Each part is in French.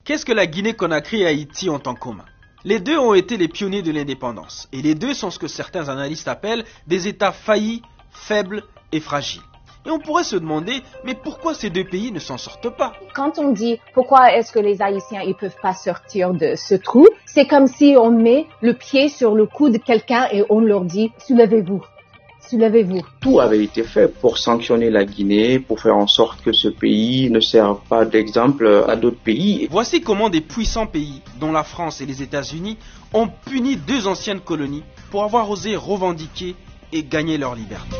Qu'est-ce que la Guinée-Conakry et Haïti ont en commun? Les deux ont été les pionniers de l'indépendance, et les deux sont ce que certains analystes appellent des États faillis, faibles et fragiles. Et on pourrait se demander, mais pourquoi ces deux pays ne s'en sortent pas? Quand on dit pourquoi est-ce que les Haïtiens ils peuvent pas sortir de ce trou, c'est comme si on met le pied sur le cou de quelqu'un et on leur dit soulevez-vous. Soulevez-vous. Tout avait été fait pour sanctionner la Guinée, pour faire en sorte que ce pays ne serve pas d'exemple à d'autres pays. Voici comment des puissants pays, dont la France et les États-Unis, ont puni deux anciennes colonies pour avoir osé revendiquer et gagner leur liberté.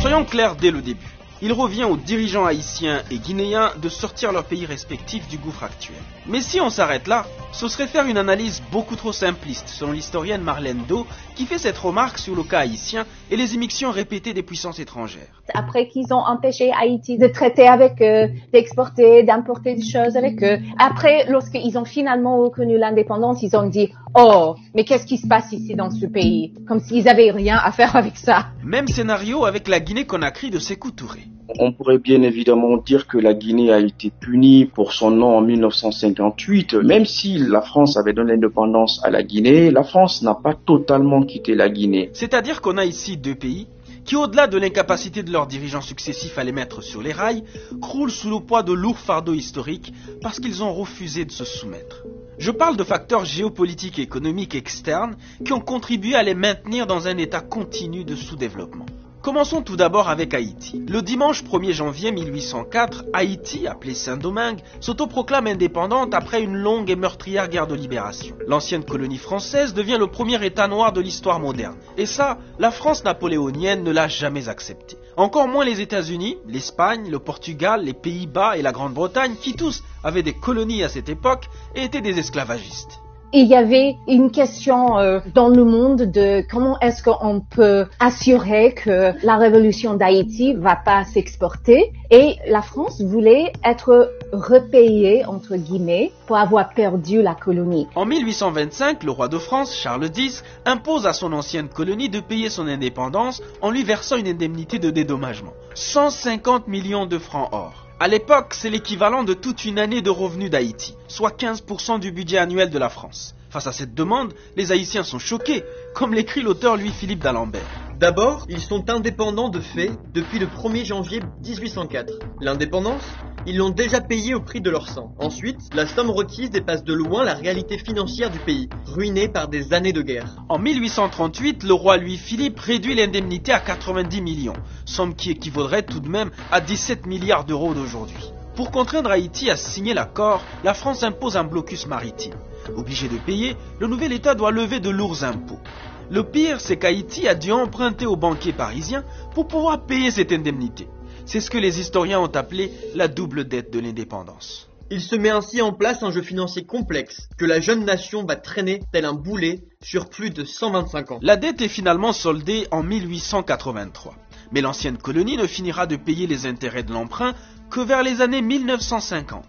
Soyons clairs dès le début. Il revient aux dirigeants haïtiens et guinéens de sortir leurs pays respectifs du gouffre actuel. Mais si on s'arrête là, ce serait faire une analyse beaucoup trop simpliste, selon l'historienne Marlène Do, qui fait cette remarque sur le cas haïtien et les immixtions répétées des puissances étrangères. Après qu'ils ont empêché Haïti de traiter avec eux, d'exporter, d'importer des choses avec eux, après, lorsqu'ils ont finalement reconnu l'indépendance, ils ont dit « Oh, mais qu'est-ce qui se passe ici dans ce pays ?» Comme s'ils avaient rien à faire avec ça. Même scénario avec la Guinée-Conakry de Sékou Touré. On pourrait bien évidemment dire que la Guinée a été punie pour son nom en 1958. Même si la France avait donné l'indépendance à la Guinée, la France n'a pas totalement quitté la Guinée. C'est-à-dire qu'on a ici deux pays qui, au-delà de l'incapacité de leurs dirigeants successifs à les mettre sur les rails, croulent sous le poids de lourds fardeaux historiques parce qu'ils ont refusé de se soumettre. Je parle de facteurs géopolitiques et économiques externes qui ont contribué à les maintenir dans un état continu de sous-développement. Commençons tout d'abord avec Haïti. Le dimanche 1er janvier 1804, Haïti, appelée Saint-Domingue, s'autoproclame indépendante après une longue et meurtrière guerre de libération. L'ancienne colonie française devient le premier État noir de l'histoire moderne. Et ça, la France napoléonienne ne l'a jamais accepté. Encore moins les États-Unis, l'Espagne, le Portugal, les Pays-Bas et la Grande-Bretagne, qui tous avaient des colonies à cette époque et étaient des esclavagistes. Il y avait une question dans le monde de comment est-ce qu'on peut assurer que la révolution d'Haïti va pas s'exporter, et la France voulait être repayée entre guillemets pour avoir perdu la colonie. En 1825, le roi de France, Charles X, impose à son ancienne colonie de payer son indépendance en lui versant une indemnité de dédommagement, 150 millions de francs or. À l'époque, c'est l'équivalent de toute une année de revenus d'Haïti, soit 15% du budget annuel de la France. Face à cette demande, les Haïtiens sont choqués, comme l'écrit l'auteur Louis-Philippe d'Alembert. D'abord, ils sont indépendants de fait depuis le 1er janvier 1804. L'indépendance, ils l'ont déjà payée au prix de leur sang. Ensuite, la somme requise dépasse de loin la réalité financière du pays, ruiné par des années de guerre. En 1838, le roi Louis-Philippe réduit l'indemnité à 90 millions, somme qui équivaudrait tout de même à 17 milliards d'euros d'aujourd'hui. Pour contraindre Haïti à signer l'accord, la France impose un blocus maritime. Obligé de payer, le nouvel État doit lever de lourds impôts. Le pire, c'est qu'Haïti a dû emprunter aux banquiers parisiens pour pouvoir payer cette indemnité. C'est ce que les historiens ont appelé la double dette de l'indépendance. Il se met ainsi en place un jeu financier complexe que la jeune nation va traîner tel un boulet sur plus de 125 ans. La dette est finalement soldée en 1883. Mais l'ancienne colonie ne finira de payer les intérêts de l'emprunt que vers les années 1950.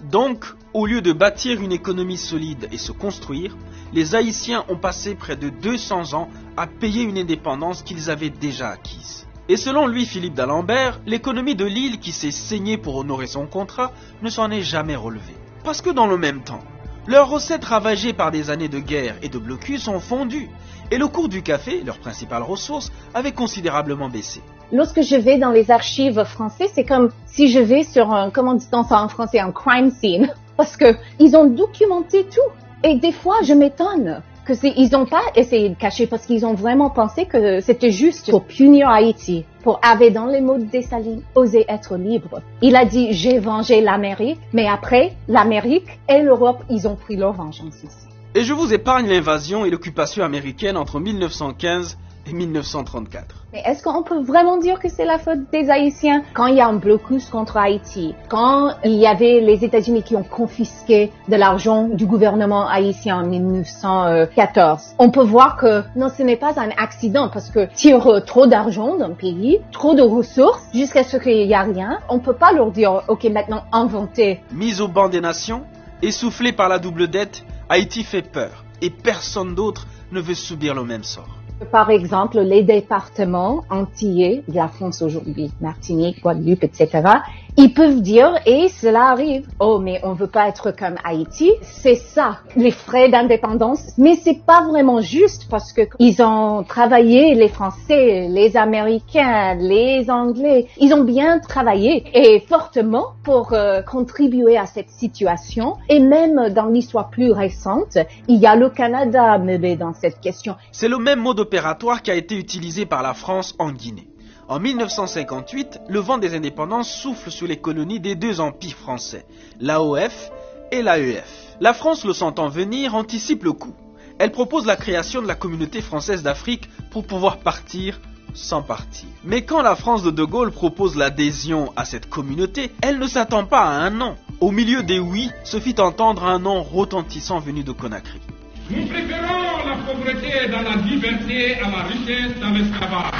Donc, au lieu de bâtir une économie solide et se construire, les Haïtiens ont passé près de 200 ans à payer une indépendance qu'ils avaient déjà acquise. Et selon Louis-Philippe d'Alembert, l'économie de l'île qui s'est saignée pour honorer son contrat ne s'en est jamais relevée. Parce que dans le même temps, leurs recettes ravagées par des années de guerre et de blocus ont fondu, et le cours du café, leur principale ressource, avait considérablement baissé. Lorsque je vais dans les archives françaises, c'est comme si je vais sur un, comment dit-on ça en français, un crime scene. Parce que ils ont documenté tout. Et des fois, je m'étonne que ils n'ont pas essayé de cacher parce qu'ils ont vraiment pensé que c'était juste pour punir Haïti. Pour avoir, dans les mots de Dessalines, oser être libre. Il a dit, j'ai vengé l'Amérique, mais après, l'Amérique et l'Europe, ils ont pris leur vengeance ici. Et je vous épargne l'invasion et l'occupation américaine entre 1915 et 1934. Mais est-ce qu'on peut vraiment dire que c'est la faute des Haïtiens quand il y a un blocus contre Haïti, quand il y avait les États-Unis qui ont confisqué de l'argent du gouvernement haïtien en 1914? On peut voir que non, ce n'est pas un accident parce que tire trop d'argent d'un pays, trop de ressources, jusqu'à ce qu'il n'y a rien. On peut pas leur dire, ok, maintenant inventez. Mise au banc des nations, essoufflée par la double dette, Haïti fait peur et personne d'autre ne veut subir le même sort. Par exemple, les départements entiers de la France aujourd'hui, Martinique, Guadeloupe, etc., ils peuvent dire, et cela arrive, oh, mais on veut pas être comme Haïti, c'est ça, les frais d'indépendance. Mais c'est pas vraiment juste parce que ils ont travaillé, les Français, les Américains, les Anglais, ils ont bien travaillé et fortement pour contribuer à cette situation. Et même dans l'histoire plus récente, il y a le Canada mêlé dans cette question. C'est le même mode opératoire qui a été utilisé par la France en Guinée. En 1958, le vent des indépendances souffle sur les colonies des deux empires français, l'AOF et l'AEF. La France, le sentant venir, anticipe le coup. Elle propose la création de la communauté française d'Afrique pour pouvoir partir sans partir. Mais quand la France de De Gaulle propose l'adhésion à cette communauté, elle ne s'attend pas à un non. Au milieu des oui, se fit entendre un non retentissant venu de Conakry. Nous préférons la pauvreté dans la liberté à la richesse dans l'esclavage.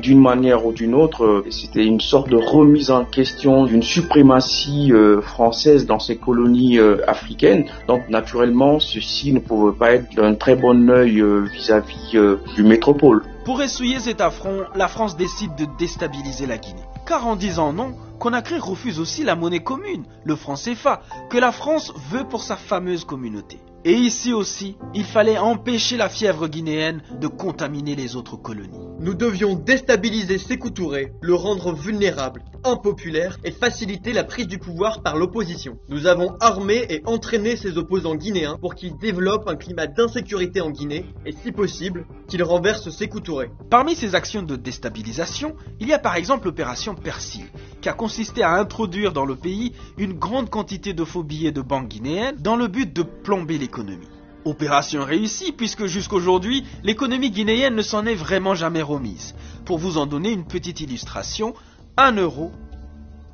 D'une manière ou d'une autre, c'était une sorte de remise en question d'une suprématie française dans ces colonies africaines. Donc naturellement, ceci ne pouvait pas être d'un très bon œil vis-à-vis du métropole. Pour essuyer cet affront, la France décide de déstabiliser la Guinée. Car en disant non, Conakry refuse aussi la monnaie commune, le franc CFA, que la France veut pour sa fameuse communauté. Et ici aussi, il fallait empêcher la fièvre guinéenne de contaminer les autres colonies. Nous devions déstabiliser Sékou Touré, le rendre vulnérable, impopulaire et faciliter la prise du pouvoir par l'opposition. Nous avons armé et entraîné ces opposants guinéens pour qu'ils développent un climat d'insécurité en Guinée et, si possible, qu'ils renversent Sékou Touré. Parmi ces actions de déstabilisation, il y a par exemple l'opération Persil, qui a consisté à introduire dans le pays une grande quantité de faux billets de banque guinéennes dans le but de plomber l'économie. Opération réussie puisque jusqu'aujourd'hui, l'économie guinéenne ne s'en est vraiment jamais remise. Pour vous en donner une petite illustration, 1 euro,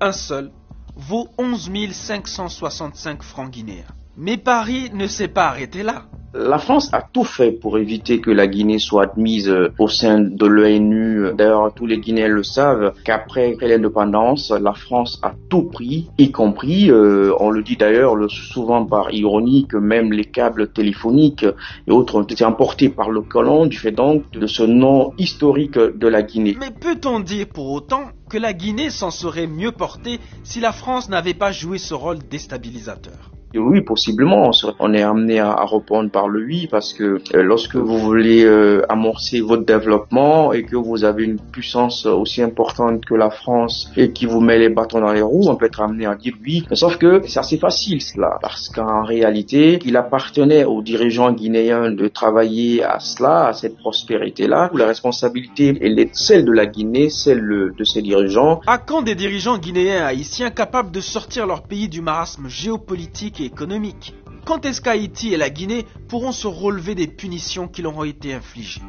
un seul, vaut 11 565 francs guinéens. Mais Paris ne s'est pas arrêté là. La France a tout fait pour éviter que la Guinée soit admise au sein de l'ONU. D'ailleurs, tous les Guinéens le savent qu'après l'indépendance, la France a tout pris, y compris, on le dit d'ailleurs souvent par ironie, que même les câbles téléphoniques et autres ont été emportés par le colon du fait donc de ce nom historique de la Guinée. Mais peut-on dire pour autant que la Guinée s'en serait mieux portée si la France n'avait pas joué ce rôle déstabilisateur ? Oui, possiblement. On est amené à répondre par le oui parce que lorsque vous voulez amorcer votre développement et que vous avez une puissance aussi importante que la France et qui vous met les bâtons dans les roues, on peut être amené à dire oui. Mais sauf que c'est assez facile cela parce qu'en réalité, il appartenait aux dirigeants guinéens de travailler à cela, à cette prospérité-là. La responsabilité, elle est celle de la Guinée, celle de ses dirigeants. À quand des dirigeants guinéens haïtiens capables de sortir leur pays du marasme géopolitique et économique? Quand est-ce qu'Haïti et la Guinée pourront se relever des punitions qui leur ont été infligées?